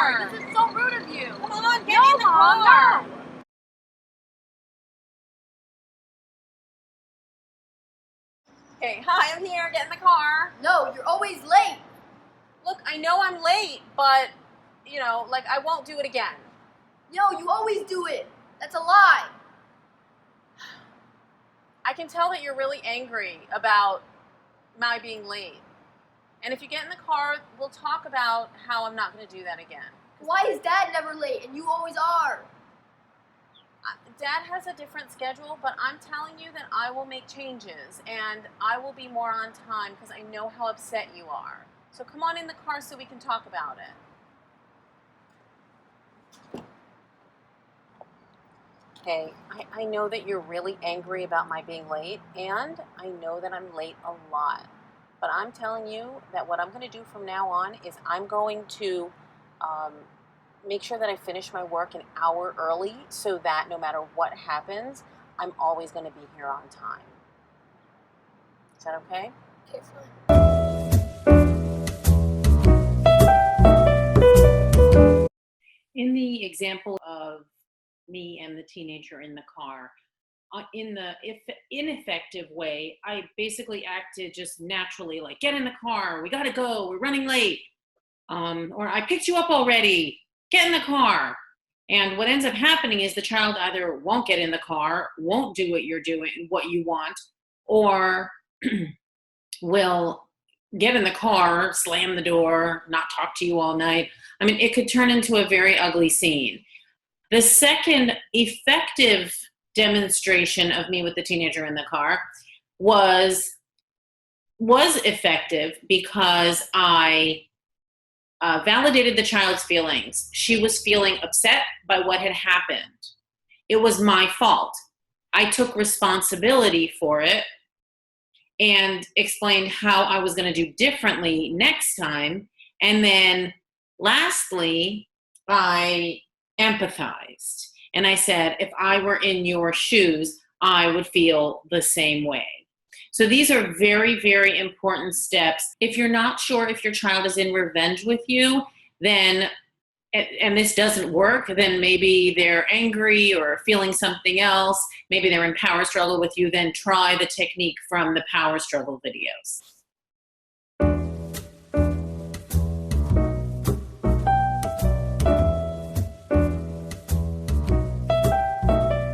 car. This is so rude of you. Come on, get in the car. No. Okay, hi, I'm here. Get in the car. No, you're always late. Look, I know I'm late, but, you know, like, I won't do it again. No, you always do it. That's a lie. I can tell that you're really angry about my being late. And if you get in the car, we'll talk about how I'm not going to do that again. Why is Dad never late and you always are? Dad has a different schedule, but I'm telling you that I will make changes and I will be more on time because I know how upset you are. So come on in the car so we can talk about it. Okay, I know that you're really angry about my being late, and I know that I'm late a lot. But I'm telling you that what I'm going to do from now on is I'm going to make sure that I finish my work an hour early so that no matter what happens, I'm always going to be here on time. Is that okay? Okay, fine. In the example of me and the teenager in the car, in the ineffective way, I basically acted just naturally, like, get in the car, we gotta go, we're running late. Or I picked you up already, get in the car. And what ends up happening is the child either won't get in the car, won't do what you're doing, what you want, or will get in the car, slam the door, not talk to you all night. I mean, it could turn into a very ugly scene. The second effective demonstration of me with the teenager in the car was effective because I validated the child's feelings. She was feeling upset by what had happened. It was my fault. I took responsibility for it and explained how I was going to do differently next time. And then lastly, I empathized. And I said, if I were in your shoes, I would feel the same way. So these are very, very important steps. If you're not sure if your child is in revenge with you, then, and this doesn't work, then maybe they're angry or feeling something else. Maybe they're in power struggle with you. Then try the technique from the power struggle videos.